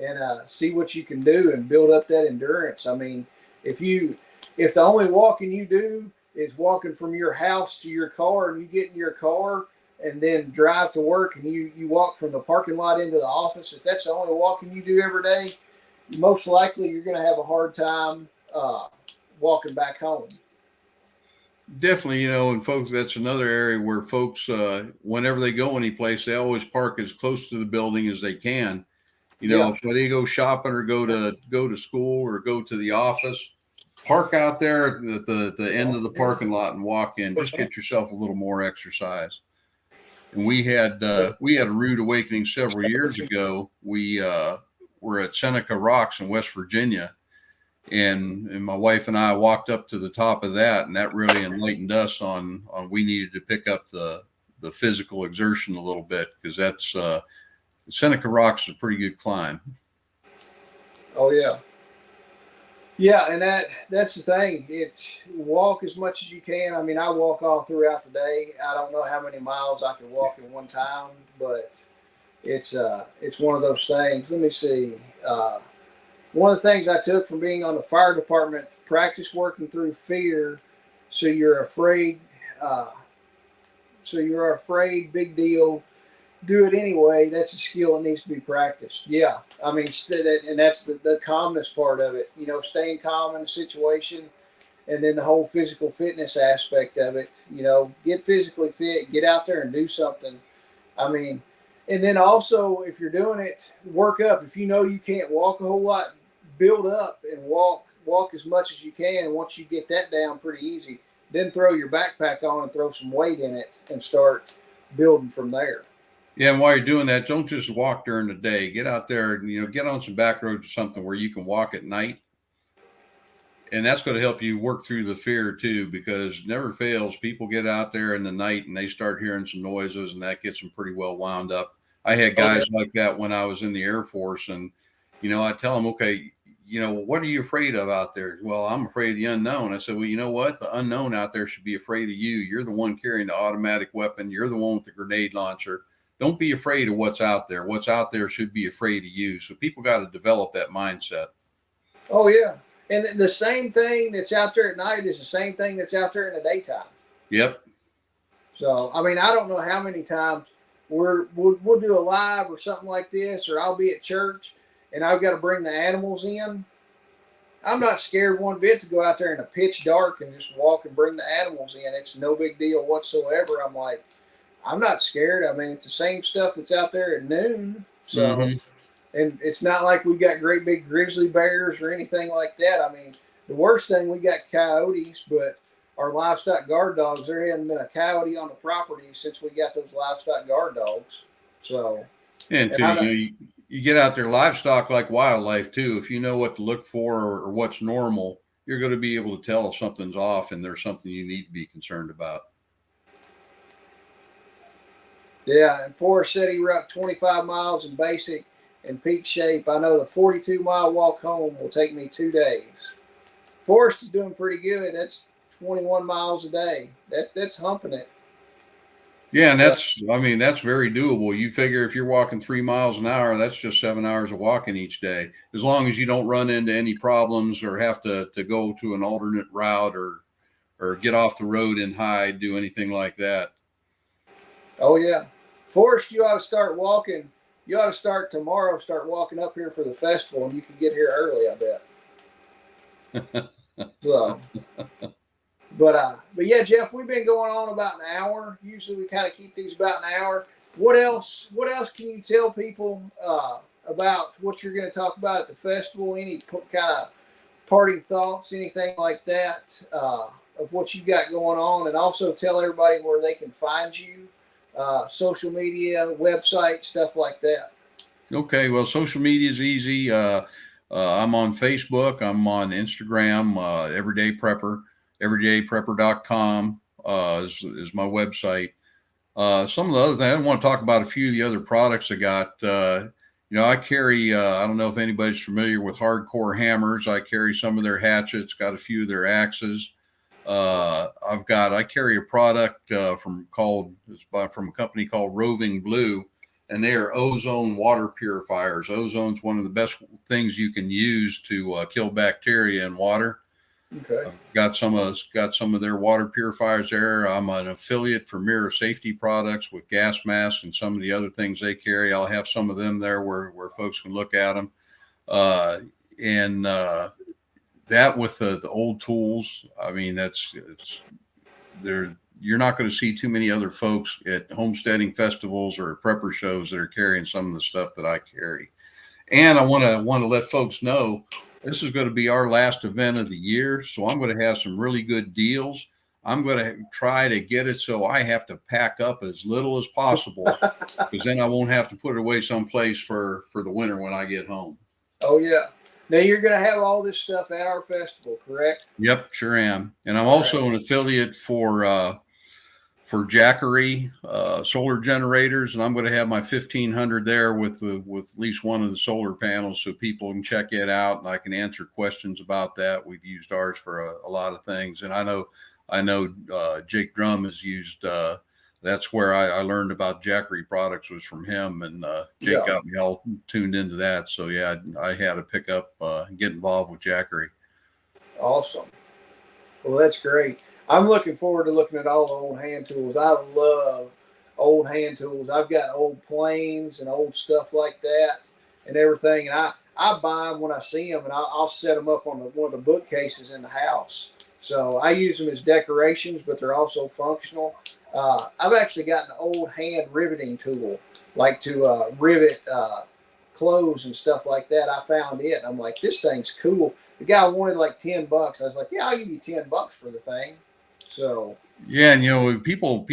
A: and see what you can do and build up that endurance. I mean, if the only walking you do is walking from your house to your car and you get in your car and then drive to work and you walk from the parking lot into the office, if that's the only walking you do every day, most likely you're going to have a hard time walking back home.
B: Definitely, and folks, that's another area where folks, whenever they go any place, they always park as close to the building as they can. If they go shopping or go to school or go to the office, park out there at the end of the parking lot and walk in. Just get yourself a little more exercise. And we had a rude awakening several years ago. We were at Seneca Rocks in West Virginia. And my wife and I walked up to the top of that, and that really enlightened us on we needed to pick up the physical exertion a little bit, because that's Seneca Rocks is a pretty good climb.
A: Oh yeah. Yeah, and that's the thing. It's walk as much as you can. I mean, I walk all throughout the day. I don't know how many miles I can walk in one time, but it's one of those things. Let me see. uh, one of the things I took from being on the fire department, practice working through fear. So you're afraid. Uh, so you're afraid. Big deal. Do it anyway. That's a skill that needs to be practiced. Yeah, I mean, and that's the calmness part of it. You know, staying calm in a situation, and then the whole physical fitness aspect of it. You know, get physically fit, get out there and do something. I mean, and then also if you're doing it, work up. If you know you can't walk a whole lot, build up and walk as much as you can. And once you get that down pretty easy, then throw your backpack on and throw some weight in it and start building from there.
B: Yeah, and while you're doing that, don't just walk during the day. Get out there and get on some back roads or something where you can walk at night, and that's going to help you work through the fear too. Because never fails, people get out there in the night and they start hearing some noises, and that gets them pretty well wound up. I had guys like that when I was in the Air Force, and I tell them, okay, what are you afraid of out there? Well, I'm afraid of the unknown. I said, well, you know what? The unknown out there should be afraid of you. You're the one carrying the automatic weapon. You're the one with the grenade launcher. Don't be afraid of what's out there. What's out there should be afraid of you. So people got to develop that mindset.
A: Oh yeah, and the same thing that's out there at night is the same thing that's out there in the daytime.
B: Yep.
A: So I mean, I don't know how many times we'll do a live or something like this, or I'll be at church and I've got to bring the animals in. I'm not scared one bit to go out there in the pitch dark and just walk and bring the animals in. It's no big deal whatsoever. I'm like, I'm not scared. I mean, it's the same stuff that's out there at noon. So, and it's not like we got great big grizzly bears or anything like that. I mean, the worst thing, we got coyotes, but our livestock guard dogs, there hasn't been a coyote on the property since we got those livestock guard dogs. So,
B: and too, you get out there, livestock like wildlife too. If you know what to look for or what's normal, you're going to be able to tell if something's off and there's something you need to be concerned about.
A: Yeah, and Forrest said he rocked 25 miles in basic and peak shape. I know the 42-mile walk home will take me 2 days. Forrest is doing pretty good. That's 21 miles a day. That's humping it.
B: Yeah, and that's very doable. You figure if you're walking 3 miles an hour, that's just 7 hours of walking each day. As long as you don't run into any problems or have to go to an alternate route or get off the road and hide, do anything like that.
A: Oh yeah. Forrest, you ought to start walking. You ought to start tomorrow, start walking up here for the festival, and you can get here early, I bet. So, but yeah, Jeff, we've been going on about an hour. Usually we kind of keep these about an hour. What else can you tell people about what you're going to talk about at the festival? Any kind of parting thoughts, anything like that, of what you got going on, and also tell everybody where they can find you. Social media, website, stuff like that. Okay,
B: well, social media is easy. I'm on Facebook. I'm on Instagram, Everyday Prepper. Everydayprepper.com is my website. Some of the other things, I want to talk about a few of the other products I got. I carry, I don't know if anybody's familiar with Hardcore Hammers. I carry some of their hatchets, got a few of their axes. I carry a product from a company called Roving Blue, and they are ozone water purifiers. Ozone's one of the best things you can use to kill bacteria in water.
A: Okay.
B: I've got some of their water purifiers there. I'm an affiliate for Mirror Safety Products with gas masks and some of the other things they carry. I'll have some of them there where folks can look at them. That with the old tools, I mean, you're not going to see too many other folks at homesteading festivals or prepper shows that are carrying some of the stuff that I carry. And I want to let folks know this is going to be our last event of the year, so I'm going to have some really good deals. I'm going to try to get it so I have to pack up as little as possible, because then I won't have to put it away someplace for the winter when I get home.
A: Oh yeah. Now you're going to have all this stuff at our festival, correct?
B: Yep, sure am. And I'm also an affiliate for Jackery solar generators, and I'm going to have my 1500 there with at least one of the solar panels, so people can check it out, and I can answer questions about that. We've used ours for a lot of things, and I know Jake Drum has used that's where I learned about Jackery products was from him, and Jake
A: Yeah.
B: got me all tuned into that. So yeah, I had to pick up and get involved with Jackery.
A: Awesome. Well, that's great. I'm looking forward to looking at all the old hand tools. I love old hand tools. I've got old planes and old stuff like that and everything. And I buy them when I see them, and I'll set them up on one of the bookcases in the house. So I use them as decorations, but they're also functional. I've actually got an old hand riveting tool, like to rivet clothes and stuff like that. I found it. I'm like, this thing's cool. The guy wanted like $10. I was like, yeah, I'll give you $10 for the thing. So
B: Yeah, and people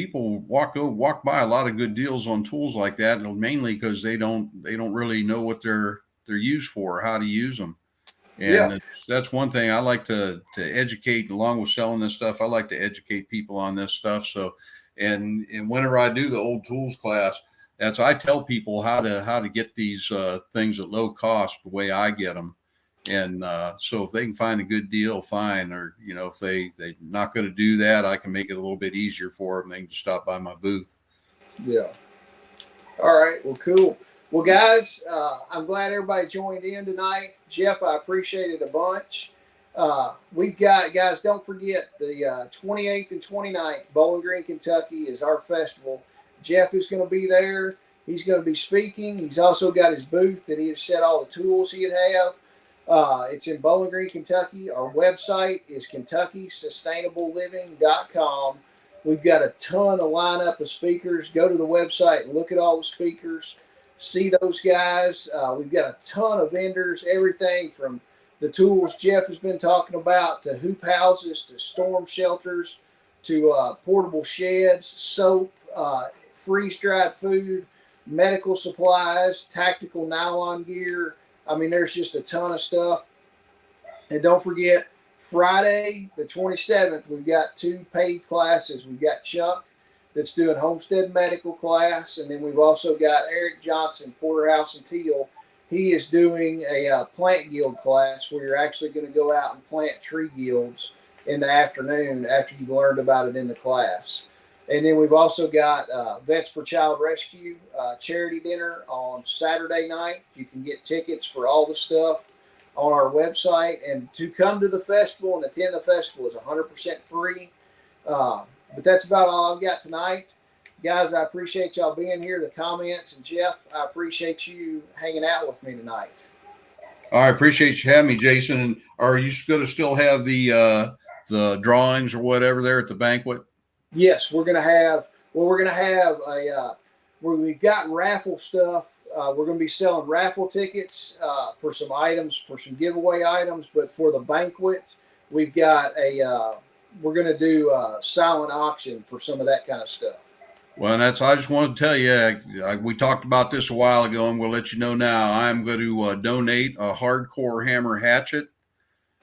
B: walk by a lot of good deals on tools like that, and mainly because they don't really know what they're used for or how to use them.
A: yeah,
B: And that's one thing I like to educate along with selling this stuff. I like to educate people on this stuff. So, and whenever I do the old tools class, that's I tell people how to get these things at low cost the way I get them. And so if they can find a good deal, fine. Or if they're not going to do that, I can make it a little bit easier for them. They can just stop by my booth.
A: yeah. All right. Well, cool. Well, guys, I'm glad everybody joined in tonight. Jeff, I appreciate it a bunch. We've got, guys, don't forget the 28th and 29th, Bowling Green, Kentucky is our festival. Jeff is going to be there. He's going to be speaking. He's also got his booth that he has set all the tools he'd have. It's in Bowling Green, Kentucky. Our website is KentuckySustainableLiving.com. We've got a ton of lineup of speakers. Go to the website and look at all the speakers. See those guys. We've got a ton of vendors, everything from the tools Jeff has been talking about to hoop houses to storm shelters to portable sheds, soap, freeze-dried food, medical supplies, tactical nylon gear. I mean, there's just a ton of stuff. And don't forget, Friday, the 27th, we've got 2 paid classes. We've got Chuck that's doing Homestead Medical class, and then we've also got Eric Johnson, Porterhouse and Teal. He is doing a plant guild class where you're actually going to go out and plant tree guilds in the afternoon after you've learned about it in the class. And then we've also got Vets for Child Rescue charity dinner on Saturday night. You can get tickets for all the stuff on our website. And to come to the festival and attend the festival is 100% free. But that's about all I've got tonight. Guys, I appreciate y'all being here, the comments. And Jeff, I appreciate you hanging out with me tonight.
B: I appreciate you having me, Jason. And are you going to still have the drawings or whatever there at the banquet?
A: Yes, we're gonna have a where we've got raffle stuff. We're gonna be selling raffle tickets for some items, for some giveaway items. But for the banquet, we've got we're gonna do a silent auction for some of that kind of stuff.
B: Well, I just wanted to tell you, we talked about this a while ago, and we'll let you know now. I'm going to donate a hardcore hammer hatchet.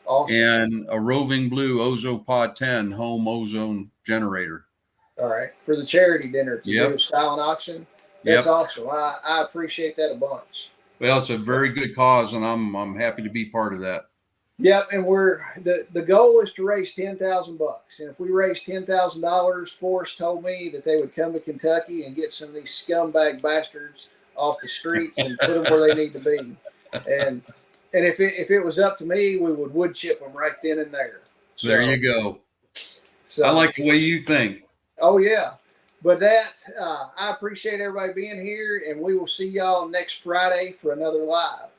A: Awesome.
B: And a Roving Blue Ozopod 10 home ozone generator.
A: All right. For the charity dinner to do a silent auction. That's awesome. I appreciate that a bunch.
B: Well, it's a very good cause, and I'm happy to be part of that.
A: Yep, and the goal is to raise $10,000, and if we raise $10,000, Forrest told me that they would come to Kentucky and get some of these scumbag bastards off the streets and put them where they need to be. And if it was up to me, we would wood chip them right then and there.
B: So, there you go.
A: So
B: I like the way you think.
A: Oh yeah, but I appreciate everybody being here, and we will see y'all next Friday for another live.